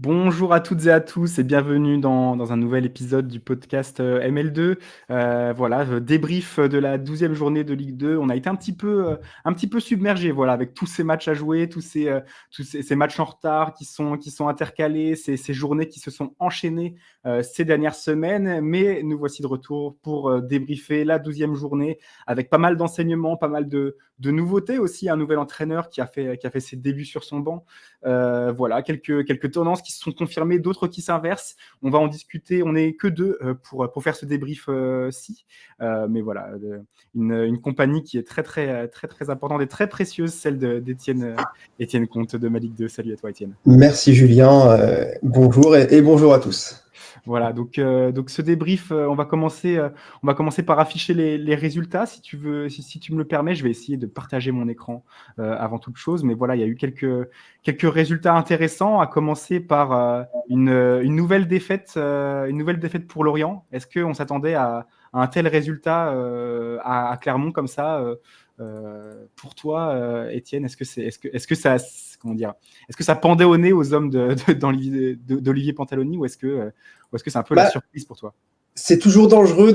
Bonjour à toutes et à tous et bienvenue dans un nouvel épisode du podcast ML2. Débrief de la 12e journée de Ligue 2. On a été un petit peu submergé, voilà, avec tous ces matchs à jouer, ces matchs en retard qui sont intercalés, ces journées qui se sont enchaînées ces dernières semaines. Mais nous voici de retour pour débriefer la 12e journée avec pas mal d'enseignements, pas mal de nouveautés aussi. Un nouvel entraîneur qui a fait ses débuts sur son banc. Quelques tendances qui se sont confirmées, d'autres qui s'inversent. On va en discuter. On n'est que deux pour faire ce débrief-ci. Mais voilà, une compagnie qui est très importante et très précieuse, celle d'Étienne Comte de Malick 2. Salut à toi, Étienne. Merci Julien, bonjour et bonjour à tous. Voilà, donc ce débrief, on va commencer par afficher les résultats, si tu veux, si tu me le permets. Je vais essayer de partager mon écran avant toute chose, mais voilà, il y a eu quelques résultats intéressants, à commencer par une nouvelle défaite pour Lorient. Est-ce qu'on s'attendait à un tel résultat à Clermont comme ça pour toi, Étienne, est-ce que ça, comment dire, est-ce que ça pendait au nez aux hommes d'Olivier Pantaloni, ou est-ce que c'est un peu la surprise pour toi? C'est toujours dangereux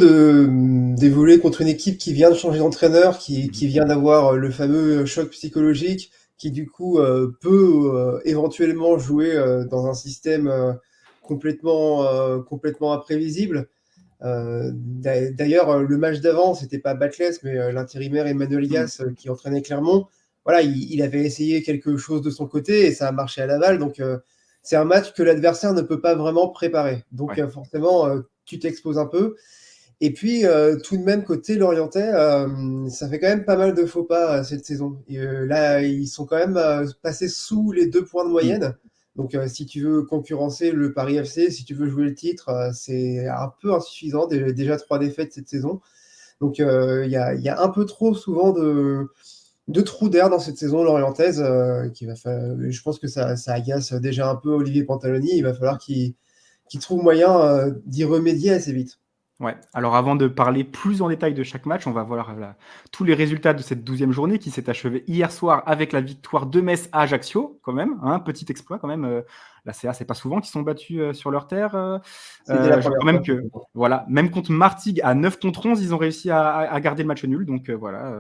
d'évoluer contre une équipe qui vient de changer d'entraîneur, qui vient d'avoir le fameux choc psychologique, qui du coup peut éventuellement jouer dans un système complètement imprévisible. D'ailleurs, le match d'avant, c'était pas Batles, mais l'intérimaire Emmanuel Lias qui entraînait Clermont. Voilà, il avait essayé quelque chose de son côté et ça a marché à Laval. Donc, c'est un match que l'adversaire ne peut pas vraiment préparer. Donc, Ouais. forcément, tu t'exposes un peu. Et puis, tout de même, côté Lorientais, ça fait quand même pas mal de faux pas cette saison. Et, là, ils sont quand même passés sous les 2 points de moyenne. Donc, si tu veux concurrencer le Paris FC, si tu veux jouer le titre, c'est un peu insuffisant. Déjà 3 défaites cette saison. Donc, il y a un peu trop souvent de trous d'air dans cette saison lorientaise. Je pense que ça agace déjà un peu Olivier Pantaloni. Il va falloir qu'il trouve moyen d'y remédier assez vite. Ouais. Alors avant de parler plus en détail de chaque match, on va voir tous les résultats de cette 12e journée qui s'est achevée hier soir avec la victoire de Metz à Ajaccio, quand même, hein, petit exploit quand même. La CA, c'est pas souvent qu'ils sont battus sur leur terre. C'était la Je première crois même fois. que, voilà, même contre Martigues à 9 contre 11, ils ont réussi à garder le match nul. Donc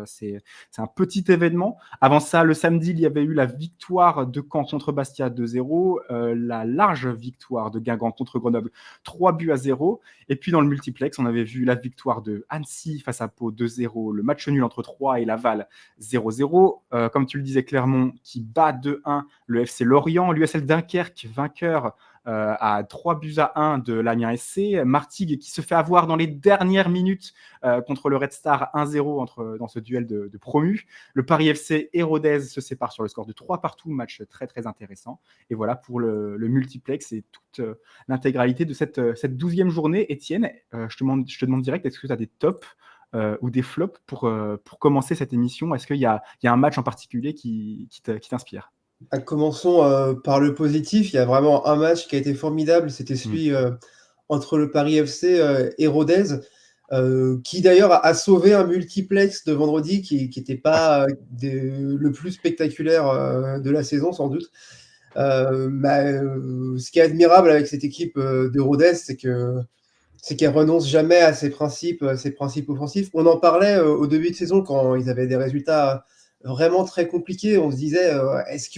c'est un petit événement. Avant ça, le samedi, il y avait eu la victoire de Caen contre Bastia 2-0, la large victoire de Guingamp contre Grenoble 3-0. Et puis dans le multiplex, on avait vu la victoire de Annecy face à Pau 2-0, le match nul entre Troyes et Laval 0-0. Comme tu le disais, Clermont qui bat 2-1 le FC Lorient, l'USL Dunkerque vainqueur à 3-1 de l'Amiens SC, Martigues qui se fait avoir dans les dernières minutes contre le Red Star 1-0 dans ce duel de promus. Le Paris FC et Rodez se séparent sur le score de 3-2, match très intéressant. Et voilà pour le multiplex et toute l'intégralité de cette 12e journée. Étienne, je te demande direct, est-ce que tu as des tops ou des flops pour commencer cette émission? Est-ce qu'il y a un match en particulier qui t'inspire? Commençons par le positif. Il y a vraiment un match qui a été formidable. C'était celui entre le Paris FC et Rodez, qui d'ailleurs a sauvé un multiplex de vendredi qui n'était pas le plus spectaculaire de la saison, sans doute. Ce qui est admirable avec cette équipe de Rodez, c'est qu'elle renonce jamais à ses principes offensifs. On en parlait au début de saison quand ils avaient des résultats vraiment très compliqués. On se disait, est-ce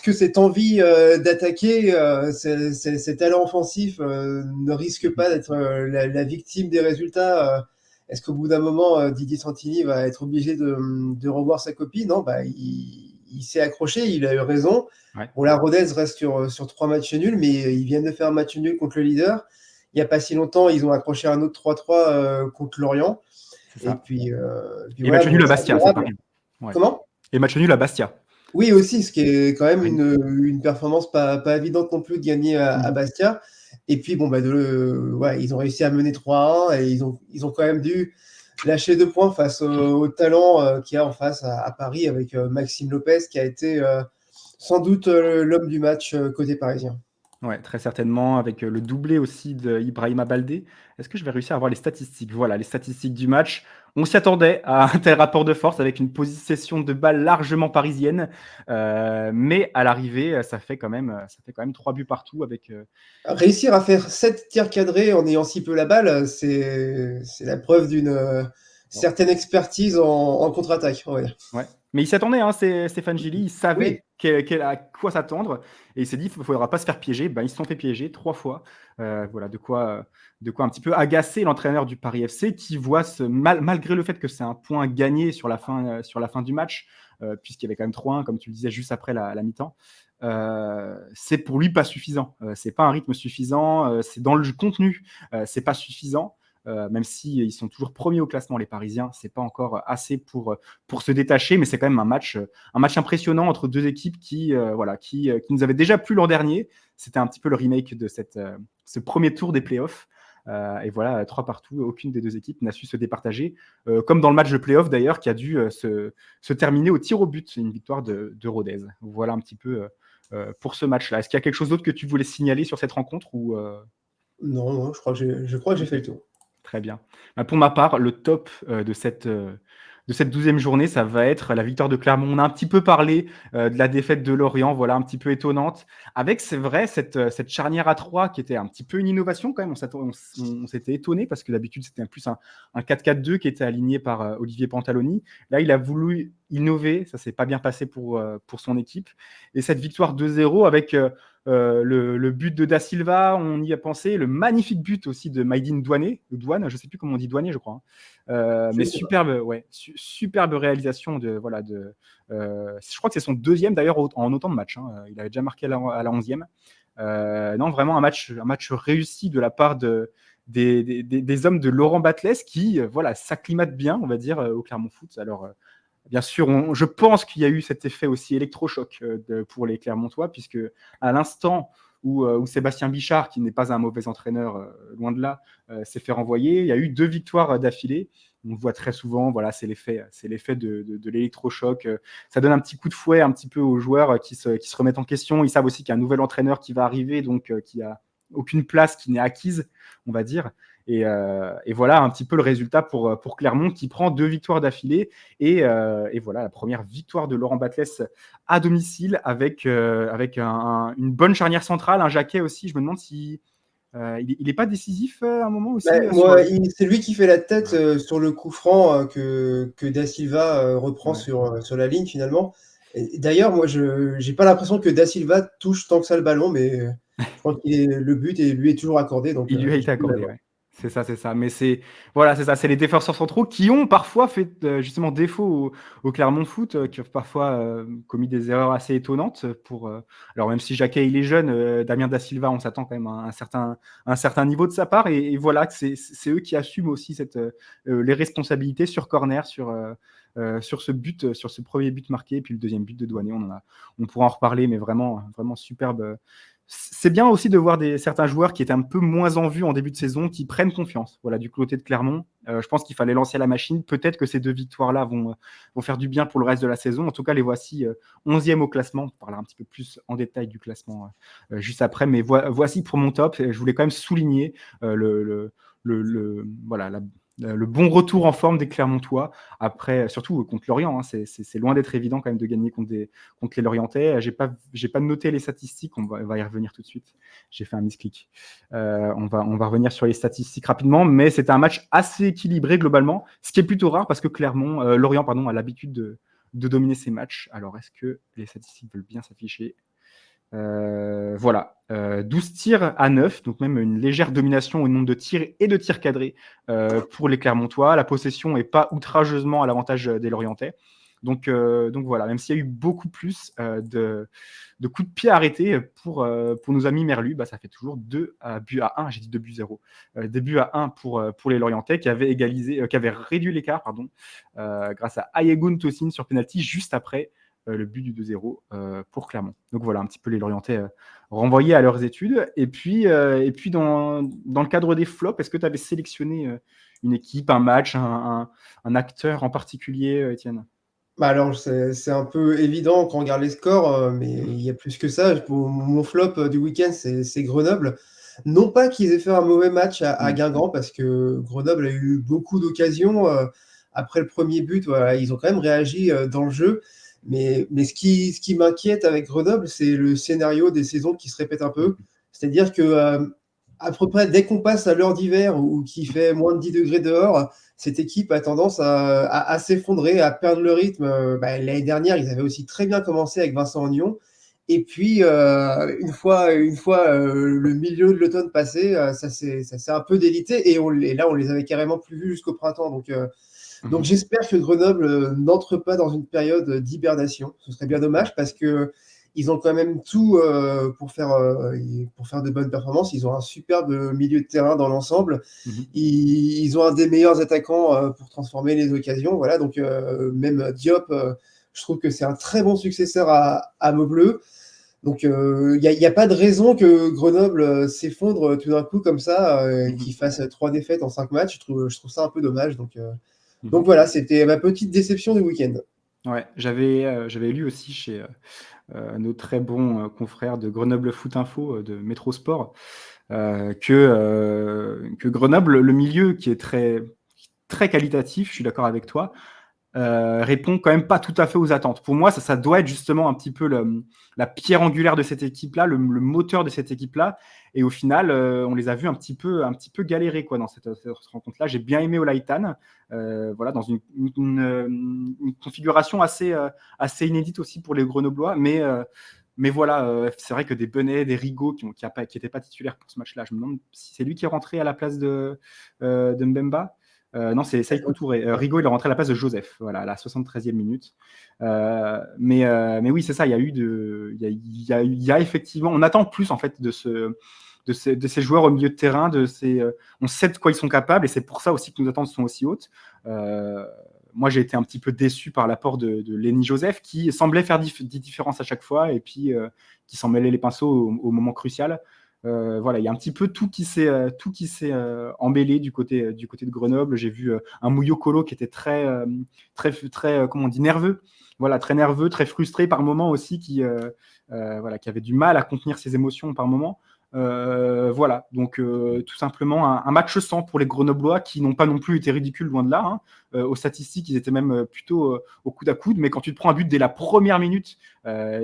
que cette envie d'attaquer, ces talents offensifs ne risquent pas d'être la victime des résultats? Est-ce qu'au bout d'un moment, Didier Santini va être obligé de revoir sa copie? Non, il s'est accroché, il a eu raison. Ouais. Bon, la Rodez reste sur 3 matchs nuls, mais ils viennent de faire un match nul contre le leader. Il n'y a pas si longtemps, ils ont accroché un autre 3-3 contre Lorient. C'est Et ça. puis Et voilà, match nul à c'est Bastia, c'est pas admirable. rien. Ouais. Comment? Et match nul à Bastia. Oui, aussi, ce qui est quand même Oui. une performance pas évidente non plus de gagner à Bastia. Et puis, bon, ils ont réussi à mener 3-1 et ils ont quand même dû lâcher 2 points face au talent qu'il y a en face à Paris avec Maxime Lopez qui a été sans doute l'homme du match côté parisien. Ouais, très certainement, avec le doublé aussi d'Ibrahima Baldé. Est-ce que je vais réussir à avoir les statistiques? Voilà, les statistiques du match. On s'y attendait à un tel rapport de force avec une possession de balle largement parisienne. Mais à l'arrivée, ça fait quand même 3 buts partout avec, Réussir à faire 7 tirs cadrés en ayant si peu la balle, c'est la preuve d'une certaine expertise en contre-attaque, on va dire. ouais. Mais il s'attendait, hein, Stéphane Gilly, il Oui, savait à quoi s'attendre et il s'est dit: «Il ne faudra pas se faire piéger». Ben, ils se sont fait piéger 3 fois. Voilà, de quoi un petit peu agacer l'entraîneur du Paris FC qui voit malgré le fait que c'est un point gagné sur la fin du match, puisqu'il y avait quand même 3-1 comme tu le disais juste après la mi-temps. C'est pour lui pas suffisant. C'est pas un rythme suffisant, c'est dans le contenu, c'est pas suffisant. Même si ils sont toujours premiers au classement, les Parisiens, c'est pas encore assez pour se détacher, mais c'est quand même un match impressionnant entre deux équipes qui nous avaient déjà plu l'an dernier. C'était un petit peu le remake de ce premier tour des playoffs. Et voilà, 3 partout, aucune des deux équipes n'a su se départager. Comme dans le match de playoff d'ailleurs, qui a dû se terminer au tir au but, une victoire de Rodez. Voilà un petit peu pour ce match-là. Est-ce qu'il y a quelque chose d'autre que tu voulais signaler sur cette rencontre ou non, non, je crois que j'ai fait le tour. Très bien. Bah, pour ma part, le top de cette 12e journée, ça va être la victoire de Clermont. On a un petit peu parlé de la défaite de Lorient, voilà, un petit peu étonnante. Avec, c'est vrai, cette charnière à 3 qui était un petit peu une innovation quand même. On s'était étonné parce que d'habitude, c'était plus un 4-4-2 qui était aligné par Olivier Pantaloni. Là, il a voulu innover. Ça s'est pas bien passé pour son équipe. Et cette victoire 2-0 avec le but de Da Silva, on y a pensé. Le magnifique but aussi de Maïdine Douane, je ne sais plus comment on dit Douane, je crois. Hein. Je Mais sais pas. superbe, ouais, superbe réalisation je crois que c'est son deuxième d'ailleurs en autant de matchs. Hein. Il avait déjà marqué à la 11e. Non, vraiment un match réussi de la part des hommes de Laurent Batles qui s'acclimatent bien, on va dire, au Clermont Foot. Alors, bien sûr, je pense qu'il y a eu cet effet aussi électrochoc pour les Clermontois, puisque à l'instant où Sébastien Bichard, qui n'est pas un mauvais entraîneur, loin de là, s'est fait renvoyer, il y a eu 2 victoires d'affilée. On le voit très souvent, voilà, c'est l'effet de l'électrochoc. Ça donne un petit coup de fouet un petit peu aux joueurs qui se remettent en question. Ils savent aussi qu'il y a un nouvel entraîneur qui va arriver, donc qui a aucune place qui n'est acquise, on va dire. Et voilà un petit peu le résultat pour Clermont qui prend 2 victoires d'affilée. Et voilà la première victoire de Laurent Batles à domicile avec une bonne charnière centrale, un Jacquet aussi. Je me demande si il n'est pas décisif à un moment aussi Moi, c'est lui qui fait la tête sur le coup franc que Da Silva reprend Ouais. sur la ligne finalement. Et d'ailleurs, moi, je j'ai pas l'impression que Da Silva touche tant que ça le ballon, mais je crois que le but lui est toujours accordé, donc Il lui a je été peux accordé, l'avoir. ouais. C'est ça, c'est ça. Mais c'est ça, c'est les défenseurs centraux qui ont parfois fait justement défaut au Clermont Foot, qui ont parfois commis des erreurs assez étonnantes. Alors même si Jacquet il est jeune, Damien Da Silva, on s'attend quand même à un certain niveau de sa part. Et voilà que c'est eux qui assument aussi les responsabilités sur corner, sur ce but, sur ce premier but marqué, et puis le deuxième but de Douané. On pourra en reparler, mais vraiment, vraiment superbe. C'est bien aussi de voir certains joueurs qui étaient un peu moins en vue en début de saison, qui prennent confiance. Voilà, du côté de Clermont, je pense qu'il fallait lancer la machine. Peut-être que ces 2 victoires-là vont faire du bien pour le reste de la saison. En tout cas, les voici 11e au classement. On parlera un petit peu plus en détail du classement juste après. Mais voici pour mon top. Je voulais quand même souligner le bon retour en forme des Clermontois. Après, surtout contre Lorient, hein, c'est loin d'être évident quand même de gagner contre les Lorientais. J'ai pas noté les statistiques, on va y revenir tout de suite. J'ai fait un misclick. On va revenir sur les statistiques rapidement, mais c'était un match assez équilibré globalement, ce qui est plutôt rare parce que Lorient a l'habitude de dominer ses matchs. Alors, est-ce que les statistiques veulent bien s'afficher? Voilà, 12 tirs à 9, donc même une légère domination au nombre de tirs et de tirs cadrés pour les Clermontois. La possession n'est pas outrageusement à l'avantage des Lorientais. Donc voilà, même s'il y a eu beaucoup plus de coups de pied arrêtés pour nos amis Merlu, ça fait toujours 2 buts à 1, j'ai dit 2 buts 0. 2 buts à 1 pour les Lorientais qui avaient réduit l'écart grâce à Ayegun Tosin sur penalty juste après le but du 2-0 pour Clermont. Donc voilà, un petit peu les Lorientais renvoyés à leurs études. Et puis dans le cadre des flops, est-ce que tu avais sélectionné une équipe, un match, un acteur en particulier, Étienne? Bah alors, c'est un peu évident quand on regarde les scores, mais il y a plus que ça. Mon flop du week-end, c'est Grenoble. Non pas qu'ils aient fait un mauvais match à Mm. Guingamp, parce que Grenoble a eu beaucoup d'occasions. Après le premier but, voilà, ils ont quand même réagi dans le jeu. Mais ce qui m'inquiète avec Grenoble, c'est le scénario des saisons qui se répètent un peu. C'est-à-dire que à peu près dès qu'on passe à l'heure d'hiver ou qu'il fait moins de 10 degrés dehors, cette équipe a tendance à s'effondrer, à perdre le rythme. L'année dernière, ils avaient aussi très bien commencé avec Vincent Ognon. Et puis, une fois le milieu de l'automne passé, ça s'est un peu délité. Et là, on les avait carrément plus vus jusqu'au printemps. Donc Mhm. j'espère que Grenoble n'entre pas dans une période d'hibernation. Ce serait bien Ouais. dommage parce que ils ont quand même tout pour faire de bonnes performances. Ils ont un superbe milieu de terrain dans l'ensemble. Mhm. Ils ont un des meilleurs attaquants pour transformer les occasions. Voilà, donc même Diop, je trouve que c'est un très bon successeur à Maubleu. Donc il y a pas de raison que Grenoble s'effondre tout d'un coup comme ça, Mhm. qu'il fasse 3 défaites en 5 matchs. Je trouve ça un peu dommage. Donc Mhm. voilà, c'était ma petite déception du week-end. Ouais, j'avais lu aussi chez nos très bons confrères de Grenoble Foot Info, de Métro Sport, que Grenoble, le milieu qui est très, très qualitatif, je suis d'accord avec toi, répond quand même pas tout à fait aux attentes. Pour moi, ça doit être justement un petit peu la pierre angulaire de cette équipe-là, le moteur de cette équipe-là. Et au final, on les a vus un petit peu galérer quoi, dans cette rencontre-là. J'ai bien aimé Olaitan, voilà, dans une configuration assez inédite aussi pour les Grenoblois. Mais voilà, c'est vrai que des Benet, des Rigaud qui n'étaient pas titulaires pour ce match-là, je me demande si c'est lui qui est rentré à la place de Mbemba. Non, c'est Saïkou Touré. Rigaud, il est rentré à la place de Joseph, voilà, à la 73e minute. Mais oui, c'est ça. Il y a eu il y a effectivement, on attend plus en fait de ces joueurs au milieu de terrain, on sait de quoi ils sont capables et c'est pour ça aussi que nos attentes sont aussi hautes. Euh, Moi, j'ai été un petit peu déçu par l'apport de Lenny Joseph qui semblait faire des différences à chaque fois et puis qui s'en mêlait les pinceaux au moment crucial. Voilà, il y a un petit peu tout qui s'est embellé du côté de Grenoble. J'ai vu un Mouyo Kolo qui était très comment on dit, nerveux. Voilà, très nerveux, très frustré par moments aussi, voilà, qui avait du mal à contenir ses émotions par moments. Voilà, donc tout simplement un match sans pour les Grenoblois qui n'ont pas non plus été ridicules, loin de là. Hein. Aux statistiques, ils étaient même plutôt au coude à coude, mais quand tu te prends un but dès la première minute,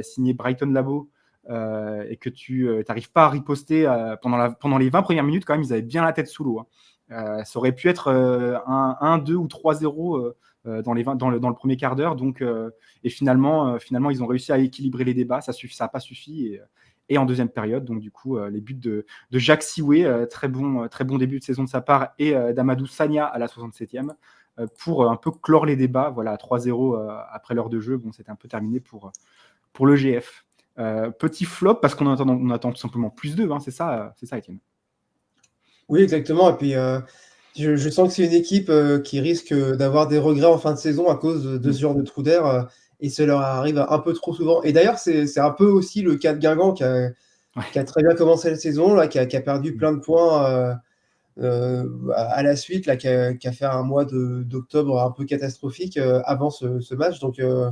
signé Brighton Labo, et que tu n'arrives pas à riposter pendant les 20 premières minutes, quand même, ils avaient bien la tête sous l'eau. Hein. Ça aurait pu être 1, 2 ou 3-0 dans le premier quart d'heure. Et finalement, ils ont réussi à équilibrer les débats. Ça n'a pas suffi. Et en deuxième période, donc du coup, les buts de Jacques Sioué, très bon début de saison de sa part, et d'Amadou Sagna à la 67e, pour un peu clore les débats. Voilà, 3-0 après l'heure de jeu, bon, c'était un peu terminé pour le GF. Petit flop parce on attend tout simplement plus d'eux, hein, c'est ça, Étienne. Oui, exactement. Et puis, je sens que c'est une équipe qui risque d'avoir des regrets en fin de saison à cause de Mm. ce genre de trou d'air. Et ça leur arrive un peu trop souvent. Et d'ailleurs, c'est un peu aussi le cas de Guingamp qui a Ouais. très bien commencé la saison, là, qui a perdu Mm. plein de points à la suite, là, qui a fait un mois d'octobre un peu catastrophique avant ce match. Mm.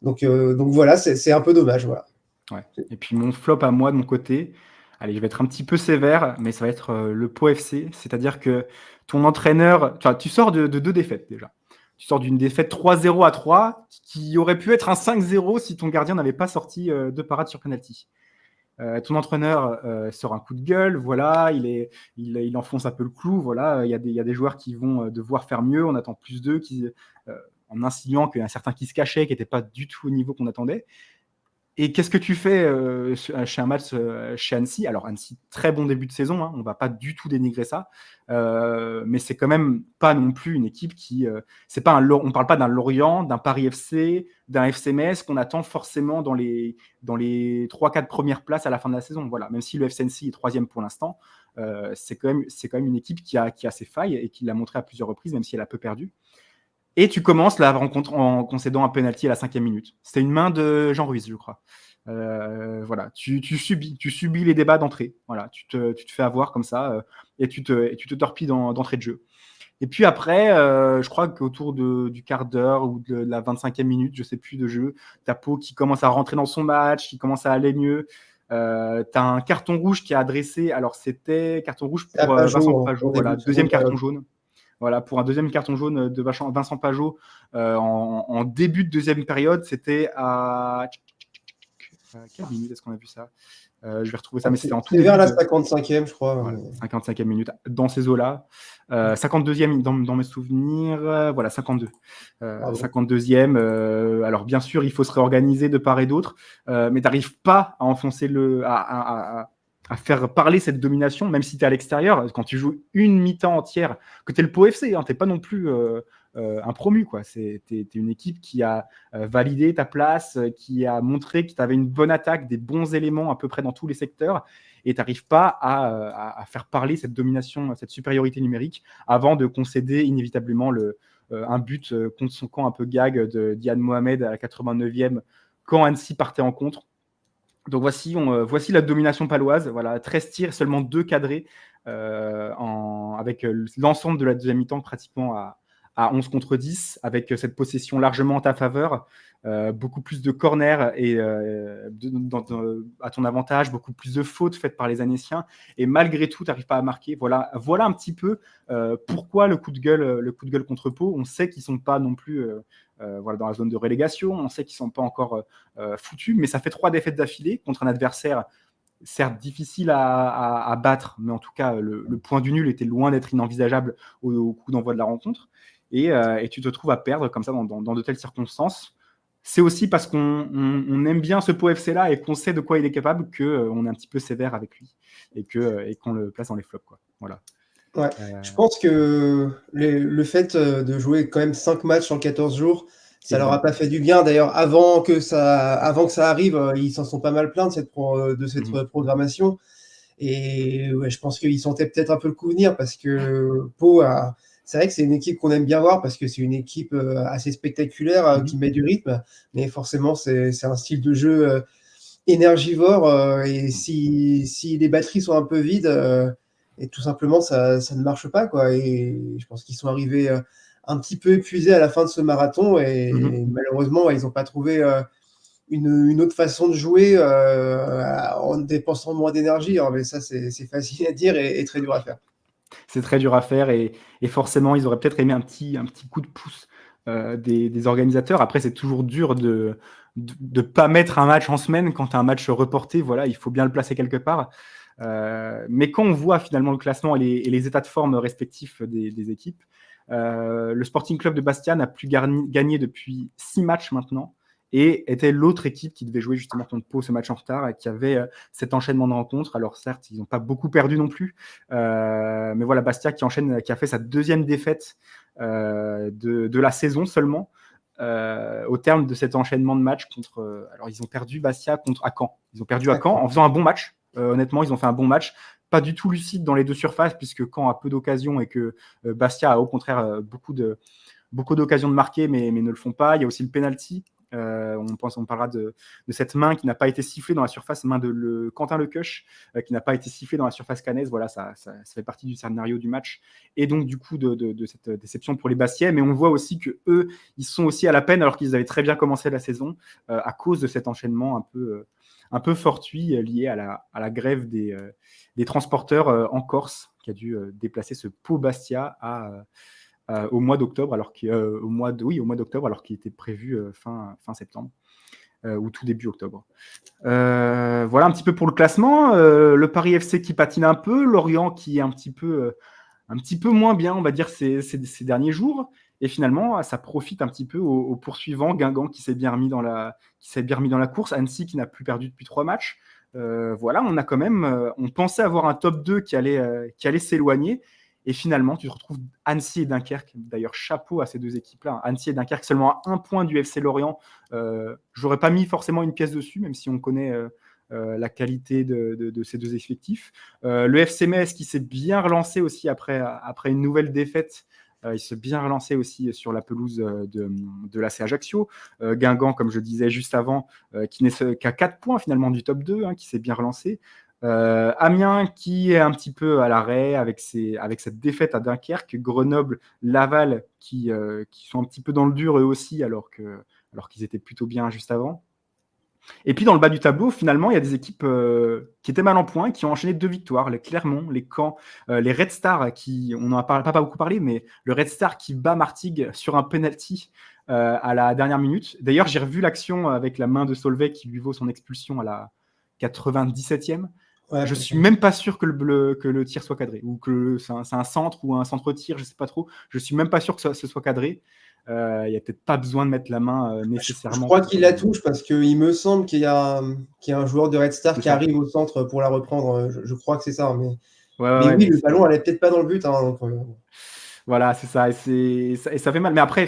Donc voilà, c'est un peu dommage. Voilà. Ouais. Et puis mon flop à moi de mon côté, allez, je vais être un petit peu sévère, mais ça va être le Pau FC. C'est-à-dire que ton entraîneur, tu sors de deux défaites déjà. Tu sors d'une défaite 3-0 à 3, qui aurait pu être un 5-0 si ton gardien n'avait pas sorti deux parades sur penalty. Ton entraîneur sort un coup de gueule, voilà, il enfonce un peu le clou, voilà, il y a des joueurs qui vont devoir faire mieux, on attend plus d'eux, en insinuant qu'il y en a certains qui se cachaient, qui n'étaient pas du tout au niveau qu'on attendait. Et qu'est-ce que tu fais chez un match chez Annecy? Alors Annecy, très bon début de saison, hein, on ne va pas du tout dénigrer ça, mais c'est quand même pas non plus une équipe qui... c'est pas on ne parle pas d'un Lorient, d'un Paris FC, d'un FC Metz qu'on attend forcément dans les 3-4 premières places à la fin de la saison. Voilà. Même si le FC Annecy est troisième pour l'instant, c'est quand même une équipe qui a ses failles et qui l'a montré à plusieurs reprises, même si elle a peu perdu. Et tu commences la rencontre en concédant un penalty à la 5e minute. C'était une main de Jean Ruiz, je crois. Voilà, tu subis les débats d'entrée. Voilà, tu te fais avoir comme ça et tu te torpilles d'entrée de jeu. Et puis après, je crois qu'autour du quart d'heure ou de la 25e minute, je sais plus de jeu, t'as Pau qui commence à rentrer dans son match, qui commence à aller mieux. T'as un carton rouge qui est adressé. Alors c'était carton rouge C'est à pour Vincent Pajot en Pajot, début voilà, de deuxième seconde carton période. jaune. Voilà, pour un deuxième carton jaune de Vincent Pajot en début de deuxième période, c'était à quelle minute est-ce qu'on a vu ça Je vais retrouver ça, mais c'était en tout C'est vers début la de 55e, je crois. voilà, 55e minute, dans ces eaux-là. 52e dans mes souvenirs, voilà, 52. Pardon. 52e, alors bien sûr, il faut se réorganiser de part et d'autre, mais tu n'arrives pas à enfoncer à faire parler cette domination, même si tu es à l'extérieur, quand tu joues une mi-temps entière, que tu es le Pau FC, hein, tu n'es pas non plus un promu, quoi. Tu es une équipe qui a validé ta place, qui a montré que tu avais une bonne attaque, des bons éléments à peu près dans tous les secteurs, et tu n'arrives pas à faire parler cette domination, cette supériorité numérique avant de concéder inévitablement un but contre son camp un peu gag de Diane Mohamed à la 89e quand Annecy partait en contre. Donc voici la domination paloise. Voilà, 13 tirs, seulement 2 cadrés, avec l'ensemble de la deuxième mi-temps pratiquement à 11 contre 10, avec cette possession largement en ta faveur, beaucoup plus de corners et, à ton avantage, beaucoup plus de fautes faites par les Annéciens, et malgré tout, tu n'arrives pas à marquer. Voilà un petit peu pourquoi le coup de gueule contre Pau. On sait qu'ils ne sont pas non plus voilà, dans la zone de relégation, on sait qu'ils ne sont pas encore foutus, mais ça fait 3 défaites d'affilée contre un adversaire certes difficile à battre, mais en tout cas, le point du nul était loin d'être inenvisageable au coup d'envoi de la rencontre. Et tu te trouves à perdre comme ça dans de telles circonstances. C'est aussi parce qu'on aime bien ce Pau FC-là et qu'on sait de quoi il est capable qu'on est un petit peu sévère avec lui et qu'on le place dans les flops, quoi. Voilà. Ouais. Je pense que le fait de jouer quand même 5 matchs en 14 jours, ça leur a Évidemment. pas fait du bien. D'ailleurs, avant que ça arrive, ils s'en sont pas mal plaints de cette programmation. Et ouais, je pense qu'ils sentaient peut-être un peu le coup venir parce que Pau c'est vrai que c'est une équipe qu'on aime bien voir parce que c'est une équipe assez spectaculaire qui met du rythme, mais forcément c'est un style de jeu énergivore et si les batteries sont un peu vides, et tout simplement ça ne marche pas, quoi. Et je pense qu'ils sont arrivés un petit peu épuisés à la fin de ce marathon et malheureusement, ils n'ont pas trouvé une autre façon de jouer en dépensant moins d'énergie. Alors, mais ça, c'est facile à dire et très dur à faire. C'est très dur à faire et forcément, ils auraient peut-être aimé un petit coup de pouce des organisateurs. Après, c'est toujours dur de pas mettre un match en semaine quand tu as un match reporté. Voilà, il faut bien le placer quelque part. Mais quand on voit finalement le classement et les états de forme respectifs des équipes, le Sporting Club de Bastia n'a plus gagné depuis 6 matchs maintenant et était l'autre équipe qui devait jouer justement contre Pau ce match en retard et qui avait cet enchaînement de rencontres. Alors certes, ils n'ont pas beaucoup perdu non plus, mais voilà, Bastia qui a fait sa deuxième défaite de la saison seulement. Au terme de cet enchaînement de matchs alors ils ont perdu Bastia à Caen. Ils ont perdu à Caen en faisant un bon match. Honnêtement, ils ont fait un bon match. Pas du tout lucide dans les deux surfaces, puisque Caen a peu d'occasions et que Bastia a au contraire beaucoup d'occasions de marquer, mais ne le font pas. Il y a aussi le penalty. On parlera de cette main qui n'a pas été sifflée dans la surface, main de Quentin Lequeuch, qui n'a pas été sifflée dans la surface cannaise. Voilà, ça fait partie du scénario du match. Et donc, du coup, de cette déception pour les Bastiais. Mais on voit aussi qu'eux, ils sont aussi à la peine, alors qu'ils avaient très bien commencé la saison, à cause de cet enchaînement un peu fortuit lié à la grève des transporteurs en Corse, qui a dû déplacer ce Pau Bastia au mois d'octobre, au mois d'octobre, alors qu'il était prévu fin septembre ou tout début octobre. Voilà un petit peu pour le classement. Le Paris FC qui patine un peu, Lorient qui est un petit peu moins bien, on va dire, ces derniers jours. Et finalement, ça profite un petit peu aux poursuivants. Guingamp qui s'est bien remis dans la course. Annecy qui n'a plus perdu depuis 3 matchs. Voilà, on a quand même, on pensait avoir un top 2 qui allait s'éloigner. Et finalement, tu te retrouves Annecy et Dunkerque. D'ailleurs, chapeau à ces deux équipes-là. Annecy et Dunkerque, seulement à 1 point du FC Lorient. J'aurais pas mis forcément une pièce dessus, même si on connaît la qualité de ces deux effectifs. Le FC Metz qui s'est bien relancé aussi après une nouvelle défaite. Il s'est bien relancé aussi sur la pelouse de l'AC Ajaccio. Guingamp, comme je disais juste avant, qui a 4 points finalement du top 2, qui s'est bien relancé. Amiens qui est un petit peu à l'arrêt avec cette défaite à Dunkerque. Grenoble, Laval qui sont un petit peu dans le dur eux aussi alors qu'ils étaient plutôt bien juste avant. Et puis dans le bas du tableau, finalement, il y a des équipes qui étaient mal en point, qui ont enchaîné 2 victoires, les Clermont, les Caen, les Red Stars, on n'en a pas beaucoup parlé, mais le Red Star qui bat Martigues sur un penalty à la dernière minute. D'ailleurs, j'ai revu l'action avec la main de Solvay qui lui vaut son expulsion à la 97e. Ouais, Je suis même pas sûr que le tir soit cadré, ou que c'est un centre ou un centre-tir, je sais pas trop. Je suis même pas sûr que ce soit cadré. Il n'y a peut-être pas besoin de mettre la main nécessairement. Je crois qu'il la touche parce qu'il me semble qu'il y a un joueur de Red Star qui arrive au centre pour la reprendre. Je crois que c'est ça. Mais oui, le ballon n'allait peut-être pas dans le but. Donc, voilà, c'est ça. Et ça fait mal. Mais après,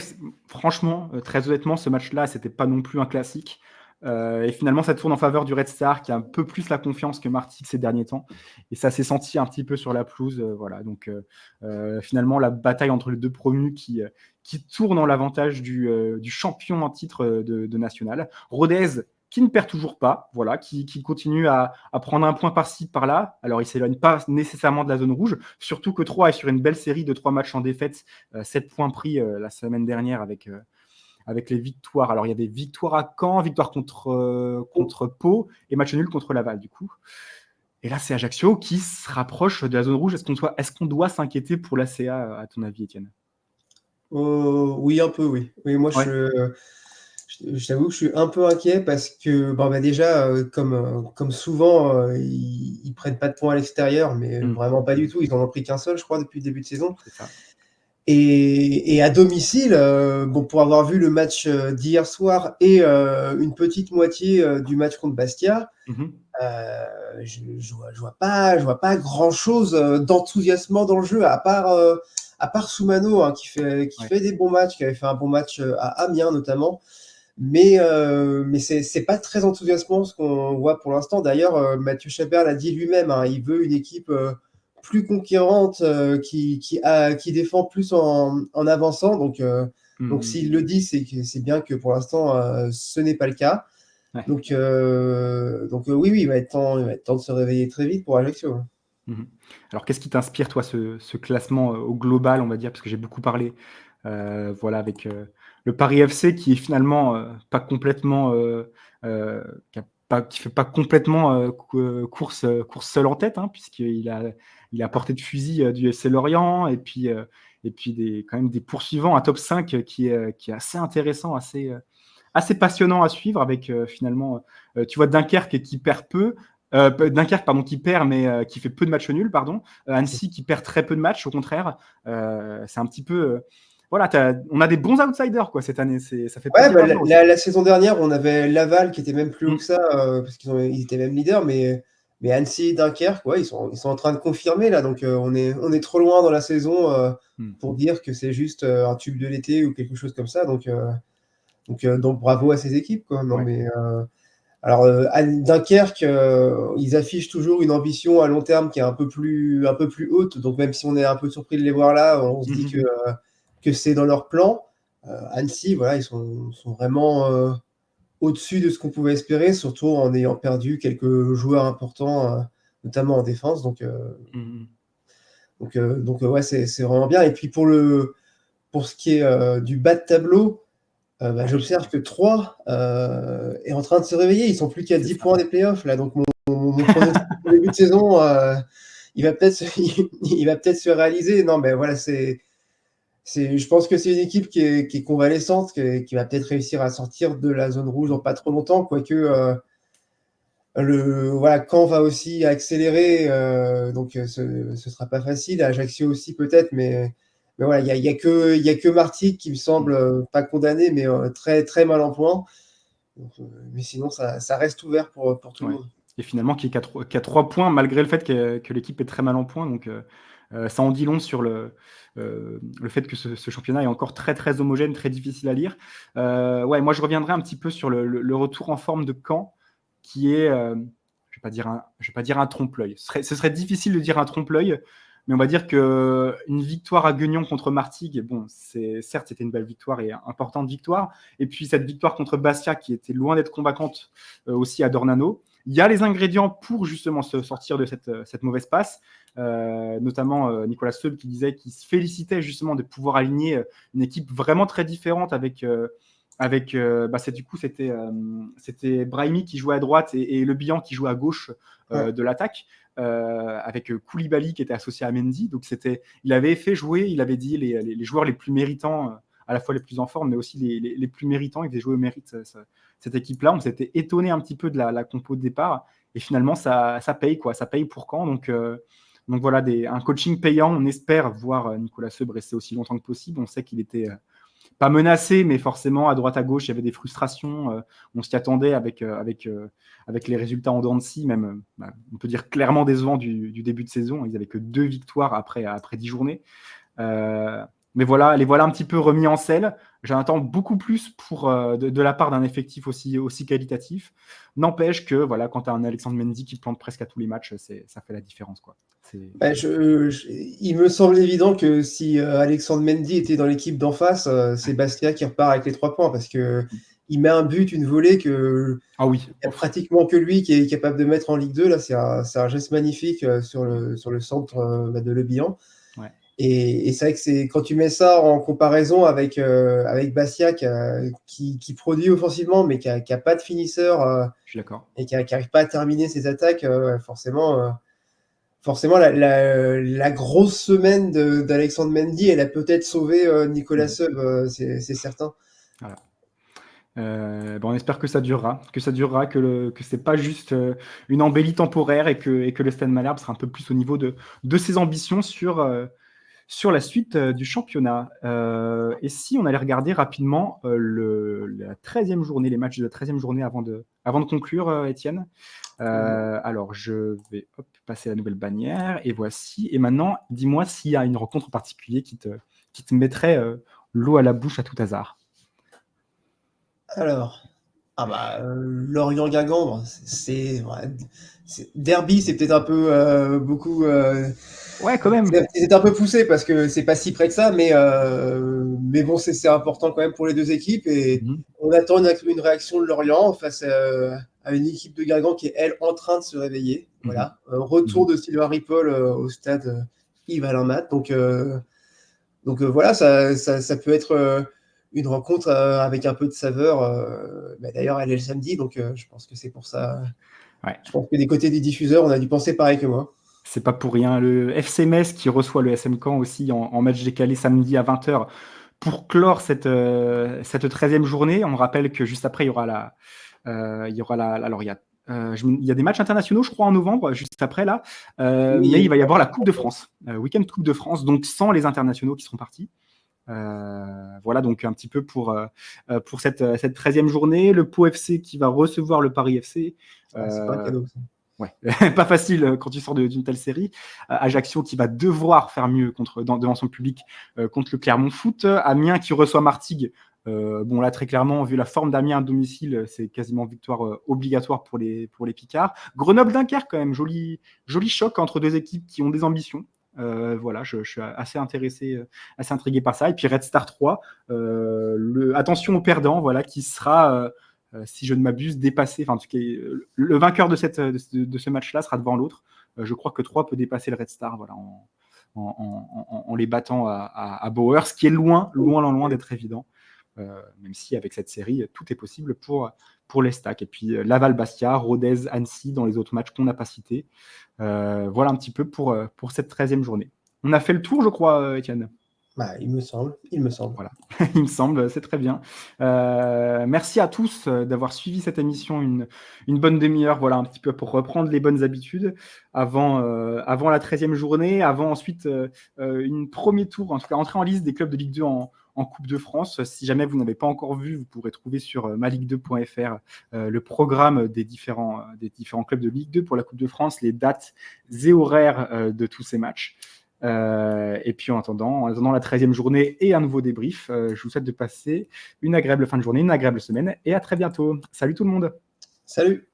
franchement, très honnêtement, ce match-là, c'était pas non plus un classique. Et finalement, ça tourne en faveur du Red Star qui a un peu plus la confiance que Martigues ces derniers temps. Et ça s'est senti un petit peu sur la pelouse. Voilà. Donc, finalement, la bataille entre les deux promus qui tourne en l'avantage du champion en titre de national. Rodez qui ne perd toujours pas, voilà, qui continue à prendre un point par-ci, par-là. Alors, il ne s'éloigne pas nécessairement de la zone rouge, surtout que Troyes est sur une belle série de 3 matchs en défaite, 7 points pris la semaine dernière avec les victoires. Alors, il y avait victoire à Caen, victoire contre Pau et match nul contre Laval, du coup. Et là, c'est Ajaccio qui se rapproche de la zone rouge. Est-ce qu'on doit s'inquiéter pour l'ACA, à ton avis, Étienne ? Oui, un peu, oui. Oui, moi, ouais. Je t'avoue que je suis un peu inquiet parce que déjà, comme souvent, ils prennent pas de points à l'extérieur, mais vraiment pas du tout. Ils en ont pris qu'un seul, je crois, depuis le début de saison. C'est ça. Et à domicile, pour avoir vu le match d'hier soir et une petite moitié du match contre Bastia, je vois pas grand-chose d'enthousiasmant dans le jeu, à part Soumano, hein, qui fait des bons matchs, qui avait fait un bon match à Amiens notamment. Mais c'est pas très enthousiasmant ce qu'on voit pour l'instant. D'ailleurs, Mathieu Chabert l'a dit lui-même, hein, il veut une équipe plus conquérante, qui défend plus en avançant. Donc s'il le dit, c'est bien que pour l'instant, ce n'est pas le cas. Ouais. Donc oui, il va être temps de se réveiller très vite pour Ajaccio. Alors, qu'est-ce qui t'inspire, toi, ce classement au global, on va dire, parce que j'ai beaucoup parlé, voilà, avec le Paris FC qui est finalement pas complètement, qui fait pas complètement course seul en tête, hein, puisqu'il a portée de fusil du FC Lorient et puis quand même des poursuivants, un top 5 qui est assez intéressant, assez passionnant à suivre avec finalement, tu vois, Dunkerque qui perd peu. Dunkerque, pardon, qui perd, mais qui fait peu de matchs nuls, pardon. Annecy qui perd très peu de matchs, au contraire. C'est un petit peu. Voilà, on a des bons outsiders quoi, cette année. Ça fait plaisir. La saison dernière, on avait Laval qui était même plus haut que ça, parce qu'ils étaient même leaders, mais Annecy et Dunkerque, ouais, ils sont en train de confirmer là. Donc on est trop loin dans la saison pour dire que c'est juste un tube de l'été ou quelque chose comme ça. Donc bravo à ces équipes, quoi. Non, mais alors, à Dunkerque, ils affichent toujours une ambition à long terme qui est un peu plus haute. Donc, même si on est un peu surpris de les voir là, on se dit que c'est dans leur plan. Annecy, voilà, ils sont vraiment au-dessus de ce qu'on pouvait espérer, surtout en ayant perdu quelques joueurs importants, notamment en défense. Donc, ouais, c'est vraiment bien. Et puis, pour ce qui est du bas de tableau, j'observe que Troyes est en train de se réveiller. Ils sont plus qu'à 10 points des playoffs là. Donc mon pronostic au début de saison, il va peut-être se réaliser. Non, mais voilà, je pense que c'est une équipe qui est convalescente, qui va peut-être réussir à sortir de la zone rouge en pas trop longtemps, quoique Caen va aussi accélérer, donc ce sera pas facile. Ajaccio aussi peut-être, mais voilà, il y a que Martigues qui me semble pas condamné, mais très très mal en point. Donc, mais sinon ça reste ouvert pour tout le monde. Et finalement qui a 3 points malgré le fait que l'équipe est très mal en point. Donc ça en dit long sur le fait que ce championnat est encore très très homogène, très difficile à lire. Moi je reviendrai un petit peu sur le retour en forme de Caen, qui est, je vais pas dire un trompe-l'œil. Ce serait difficile de dire un trompe-l'œil, mais on va dire qu'une victoire à Guignon contre Martigues, bon, certes, c'était une belle victoire et importante victoire. Et puis cette victoire contre Bastia, qui était loin d'être convaincante aussi à Dornano. il y a les ingrédients pour justement se sortir de cette mauvaise passe. Notamment Nicolas Seul qui disait qu'il se félicitait justement de pouvoir aligner une équipe vraiment très différente avec c'était Brahimi qui jouait à droite et Le Bihan qui jouait à gauche de l'attaque, avec Koulibaly qui était associé à Mendy. Donc il avait fait jouer, il avait dit les joueurs les plus méritants, à la fois les plus en forme, mais aussi les plus méritants. Il faisait jouer au mérite cette équipe-là. On s'était étonné un petit peu de la compo de départ, et finalement ça paye quoi, ça paye pour Caen. Donc voilà, un coaching payant. On espère voir Nicolas Seul rester aussi longtemps que possible. On sait qu'il était pas menacé, mais forcément à droite à gauche il y avait des frustrations. On s'y attendait avec les résultats en dents de scie, même on peut dire clairement décevants du début de saison. Ils n'avaient que 2 victoires après 10 journées. Mais voilà, les voilà un petit peu remis en selle. J'en attends beaucoup plus de la part d'un effectif aussi qualitatif. N'empêche que voilà, quand tu as un Alexandre Mendy qui plante presque à tous les matchs, ça fait la différence, quoi. Il me semble évident que si Alexandre Mendy était dans l'équipe d'en face, c'est Bastia qui repart avec les 3 points, parce que il met un but, une volée que oui. Il n'y a pratiquement que lui qui est capable de mettre en Ligue 2. Là, c'est un geste magnifique sur le centre de Le Bihan. Ouais. Et c'est vrai que quand tu mets ça en comparaison avec Bastia qui produit offensivement, mais qui a pas de finisseur, je suis d'accord. Et qui n'arrive pas à terminer ses attaques, forcément, la grosse semaine d'Alexandre Mendy, elle a peut-être sauvé Nicolas Seul, c'est certain. Voilà. On espère que ça durera, que c'est pas juste une embellie temporaire, et que le Stade Malherbe sera un peu plus au niveau de ses ambitions sur la suite du championnat. Et si on allait regarder rapidement la 13e journée, les matchs de la 13e journée avant de conclure, Étienne. Alors, je vais passer la nouvelle bannière, et voici. Et maintenant, dis-moi s'il y a une rencontre en particulier qui te mettrait l'eau à la bouche à tout hasard. Alors, Lorient-Guingamp, derby, c'est peut-être un peu beaucoup. Ouais, quand même. C'est un peu poussé parce que c'est pas si près que ça, mais bon, c'est important quand même pour les deux équipes, et on attend une réaction de Lorient face à une équipe de Guingamp qui est, elle, en train de se réveiller. Voilà, retour de Sylvain Ripoll au stade Yves-Alain Mat. Donc voilà, ça peut être une rencontre avec un peu de saveur. D'ailleurs, elle est le samedi, donc je pense que c'est pour ça. Ouais. Je pense que des côtés des diffuseurs, on a dû penser pareil que moi. C'est pas pour rien. Le FC Metz qui reçoit le SM Caen aussi en match décalé samedi à 20h pour clore cette 13e journée. On rappelle que juste après, il y aura alors il y a des matchs internationaux, je crois, en novembre, juste après là. Mais il va y avoir la Coupe de France, week-end Coupe de France, donc sans les internationaux qui seront partis. Voilà, donc un petit peu pour cette 13e journée. Le Pau FC qui va recevoir le Paris FC. C'est pas un cadeau, ça. Ouais, pas facile quand tu sors d'une telle série. Ajaccio qui va devoir faire mieux devant son public contre le Clermont Foot. Amiens qui reçoit Martigues. Bon, là, très clairement, vu la forme d'Amiens à domicile, c'est quasiment victoire obligatoire pour les Picards. Grenoble-Dunkerque, quand même, joli choc entre deux équipes qui ont des ambitions. Voilà, je suis assez intrigué par ça. Et puis Red Star 3, attention aux perdants, voilà, qui sera, si je ne m'abuse, dépassé. Enfin, en tout cas, le vainqueur de ce match-là sera devant l'autre. Je crois que 3 peut dépasser le Red Star, voilà, en les battant à Bauer, ce qui est loin d'être évident. Même si avec cette série, tout est possible pour les Stacks. Et puis Laval-Bastia, Rodez, Annecy dans les autres matchs qu'on n'a pas cités. Voilà un petit peu pour cette 13e journée. On a fait le tour, je crois, Étienne. Il me semble. Voilà, il me semble, c'est très bien. Merci à tous d'avoir suivi cette émission une bonne demi-heure, voilà, un petit peu pour reprendre les bonnes habitudes avant la 13e journée, avant ensuite une premier tour, en tout cas entrer en liste des clubs de Ligue 2 en Coupe de France. Si jamais vous n'avez pas encore vu, vous pourrez trouver sur maligue2.fr le programme des différents clubs de Ligue 2 pour la Coupe de France, les dates et horaires de tous ces matchs. Et puis en attendant la 13e journée et un nouveau débrief, je vous souhaite de passer une agréable fin de journée, une agréable semaine, et à très bientôt. Salut tout le monde. Salut.